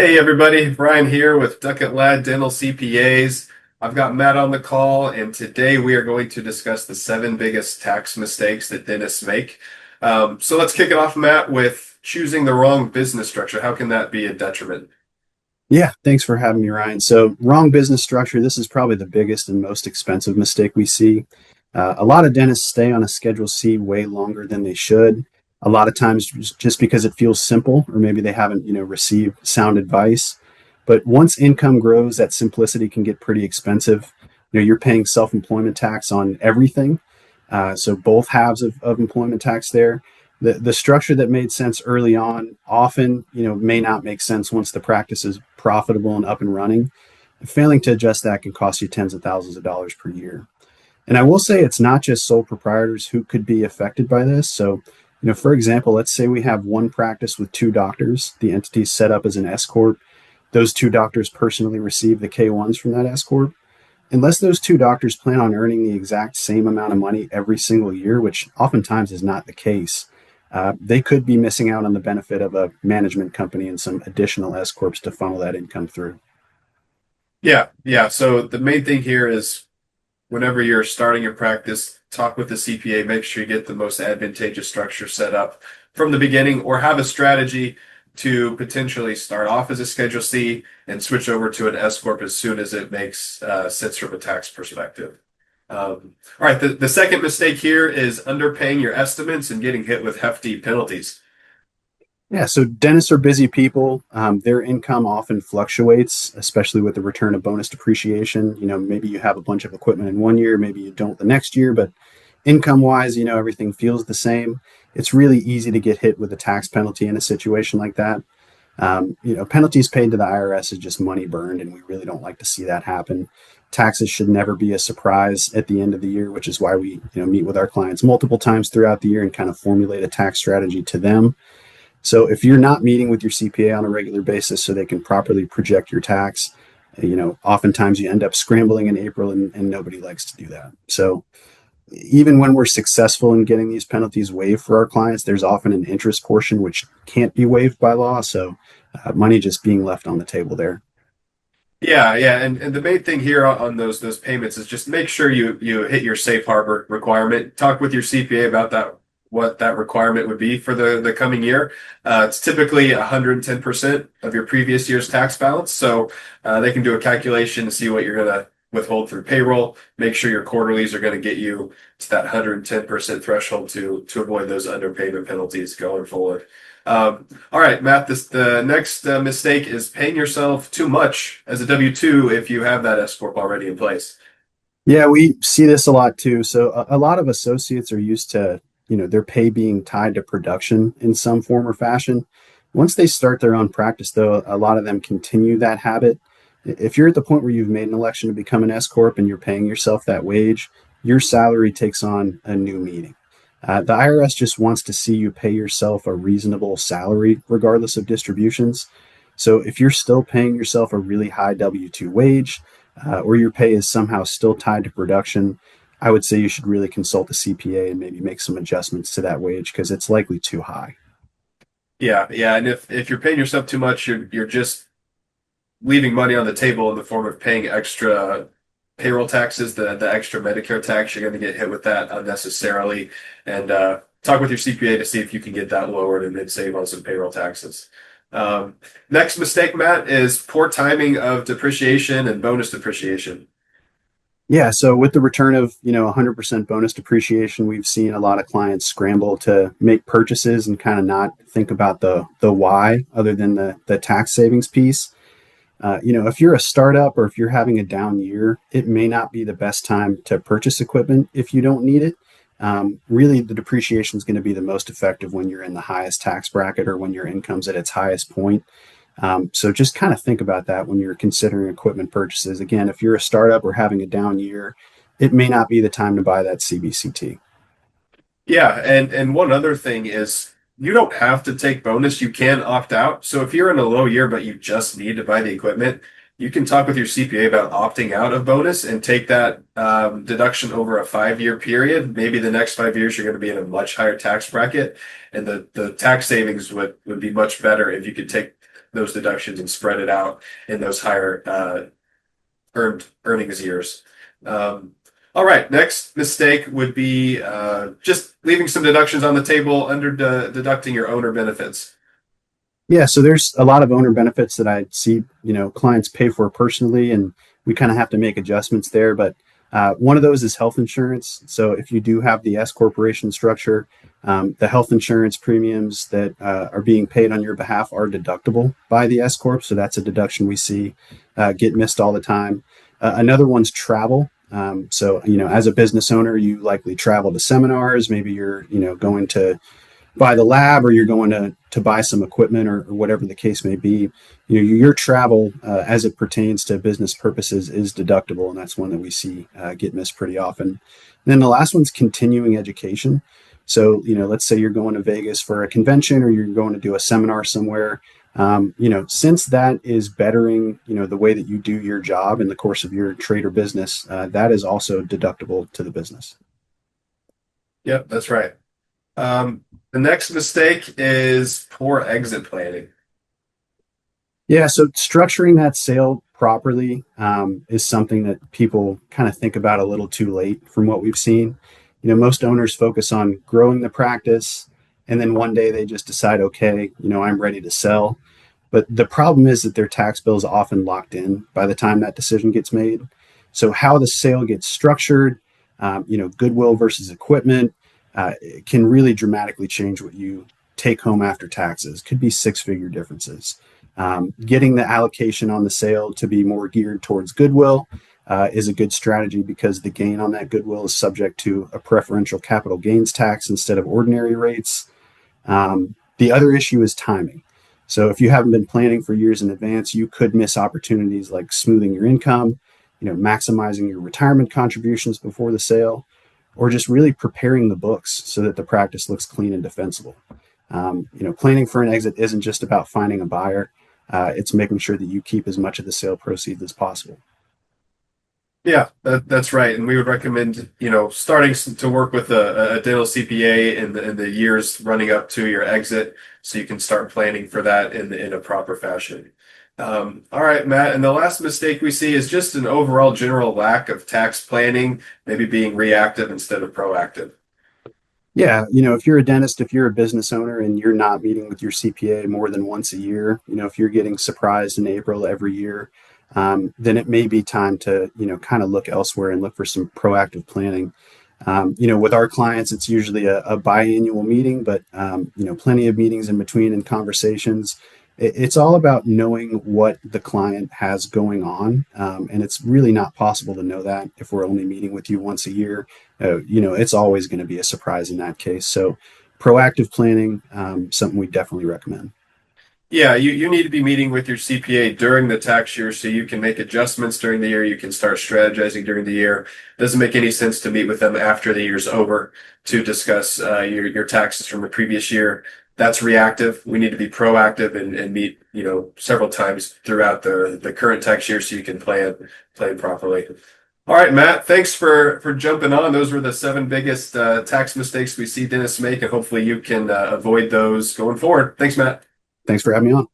Hey everybody, Brian here with Duckett Ladd Dental CPAs. I've got Matt on the call, and today we are going to discuss the seven biggest tax mistakes that dentists make. So let's kick it off, Matt, with choosing the wrong business structure. How can that be a detriment? Yeah, thanks for having me, Ryan. So, wrong business structure. This is probably the biggest and most expensive mistake we see. A lot of dentists stay on a Schedule C way longer than they should. A lot of times, just because it feels simple, or maybe they haven't, received sound advice. But once income grows, that simplicity can get pretty expensive. You're paying self-employment tax on everything, so both halves of employment tax there. The structure that made sense early on often may not make sense once the practice is profitable and up and running. Failing to adjust that can cost you tens of thousands of dollars per year. And I will say it's not just sole proprietors who could be affected by this. So, for example, let's say we have one practice with two doctors. The entity is set up as an S corp. Those two doctors personally receive the K1s from that S corp. Unless those two doctors plan on earning the exact same amount of money every single year, which oftentimes is not the case, they could be missing out on the benefit of a management company and some additional S corps to funnel that income through. Yeah. So the main thing here is whenever you're starting your practice, talk with the CPA, make sure you get the most advantageous structure set up from the beginning, or have a strategy to potentially start off as a Schedule C and switch over to an S Corp as soon as it makes sense from a tax perspective. All right, the second mistake here is underpaying your estimates and getting hit with hefty penalties. Yeah, so dentists are busy people. Their income often fluctuates, especially with the return of bonus depreciation. Maybe you have a bunch of equipment in one year, maybe you don't the next year, but income wise, everything feels the same. It's really easy to get hit with a tax penalty in a situation like that. Penalties paid to the IRS is just money burned, and we really don't like to see that happen. Taxes should never be a surprise at the end of the year, which is why we, meet with our clients multiple times throughout the year and kind of formulate a tax strategy to them. So if you're not meeting with your CPA on a regular basis so they can properly project your tax, oftentimes you end up scrambling in April, and nobody likes to do that. So even when we're successful in getting these penalties waived for our clients, there's often an interest portion which can't be waived by law. So money just being left on the table there. Yeah, and the main thing here on those payments is just make sure you hit your safe harbor requirement. Talk with your CPA about that, what that requirement would be for the coming year. It's typically 110% of your previous year's tax balance, so they can do a calculation to see what you're gonna withhold through payroll. Make sure your quarterlies are going to get you to that 110% threshold to avoid those underpayment penalties going forward. All right, Matt, the next mistake is paying yourself too much as a W-2 if you have that S corp already in place. Yeah, we see this a lot too. So a lot of associates are used to, their pay being tied to production in some form or fashion. Once they start their own practice, though, a lot of them continue that habit. If you're at the point where you've made an election to become an S corp and you're paying yourself that wage, your salary takes on a new meaning. The IRS just wants to see you pay yourself a reasonable salary, regardless of distributions. So if you're still paying yourself a really high W 2 wage, or your pay is somehow still tied to production, I would say you should really consult a CPA and maybe make some adjustments to that wage because it's likely too high. Yeah, and if you're paying yourself too much, you're just leaving money on the table in the form of paying extra payroll taxes, the extra Medicare tax. You're going to get hit with that unnecessarily, and talk with your CPA to see if you can get that lowered and then save on some payroll taxes. Next mistake, Matt, is poor timing of depreciation and bonus depreciation. Yeah, so with the return of 100% bonus depreciation, we've seen a lot of clients scramble to make purchases and kind of not think about the why other than the tax savings piece. If you're a startup or if you're having a down year, it may not be the best time to purchase equipment if you don't need it. Really, the depreciation is going to be the most effective when you're in the highest tax bracket or when your income's at its highest point. So just kind of think about that when you're considering equipment purchases. Again, if you're a startup or having a down year, it may not be the time to buy that CBCT. Yeah, and one other thing is you don't have to take bonus. You can opt out. So if you're in a low year but you just need to buy the equipment, you can talk with your CPA about opting out of bonus and take that deduction over a 5-year period. Maybe the next 5 years you're going to be in a much higher tax bracket, and the tax savings would be much better if you could take those deductions and spread it out in those higher earned earnings years. All right, next mistake would be just leaving some deductions on the table under deducting your owner benefits. Yeah, so there's a lot of owner benefits that I see, clients pay for personally, and we kind of have to make adjustments there. But one of those is health insurance. So if you do have the S corporation structure, the health insurance premiums that are being paid on your behalf are deductible by the S corp. So that's a deduction we see get missed all the time. Another one's travel. So as a business owner, you likely travel to seminars. Maybe you're, going to buy the lab, or you're going to buy some equipment, or whatever the case may be. Your travel as it pertains to business purposes is deductible, and that's one that we see get missed pretty often. And then the last one's continuing education. So let's say you're going to Vegas for a convention, or you're going to do a seminar somewhere. Since that is bettering the way that you do your job in the course of your trade or business, that is also deductible to the business. Yep, that's right. The next mistake is poor exit planning. Yeah, so structuring that sale properly is something that people kind of think about a little too late from what we've seen. Most owners focus on growing the practice, and then one day they just decide, okay, I'm ready to sell. But the problem is that their tax bill is often locked in by the time that decision gets made. So how the sale gets structured, goodwill versus equipment, it can really dramatically change what you take home after taxes. Could be six-figure differences. Getting the allocation on the sale to be more geared towards goodwill is a good strategy, because the gain on that goodwill is subject to a preferential capital gains tax instead of ordinary rates. The other issue is timing. So if you haven't been planning for years in advance, you could miss opportunities like smoothing your income, maximizing your retirement contributions before the sale, or just really preparing the books so that the practice looks clean and defensible. Planning for an exit isn't just about finding a buyer. It's making sure that you keep as much of the sale proceeds as possible. Yeah, that's right. And we would recommend, starting to work with a dental CPA in the years running up to your exit, so you can start planning for that in a proper fashion. All right, Matt. And the last mistake we see is just an overall general lack of tax planning, maybe being reactive instead of proactive. Yeah, if you're a dentist, if you're a business owner and you're not meeting with your CPA more than once a year, if you're getting surprised in April every year, then it may be time to, kind of look elsewhere and look for some proactive planning. With our clients, it's usually a biannual meeting, but, plenty of meetings in between and conversations. It's all about knowing what the client has going on. And it's really not possible to know that if we're only meeting with you once a year. It's always going to be a surprise in that case. So proactive planning, something we definitely recommend. Yeah, you need to be meeting with your CPA during the tax year so you can make adjustments during the year. You can start strategizing during the year. Doesn't make any sense to meet with them after the year's over to discuss your taxes from the previous year. That's reactive. We need to be proactive and meet, several times throughout the current tax year so you can plan properly. All right, Matt, thanks for jumping on. Those were the seven biggest tax mistakes we see dentists make, and hopefully you can avoid those going forward. Thanks, Matt. Thanks for having me on.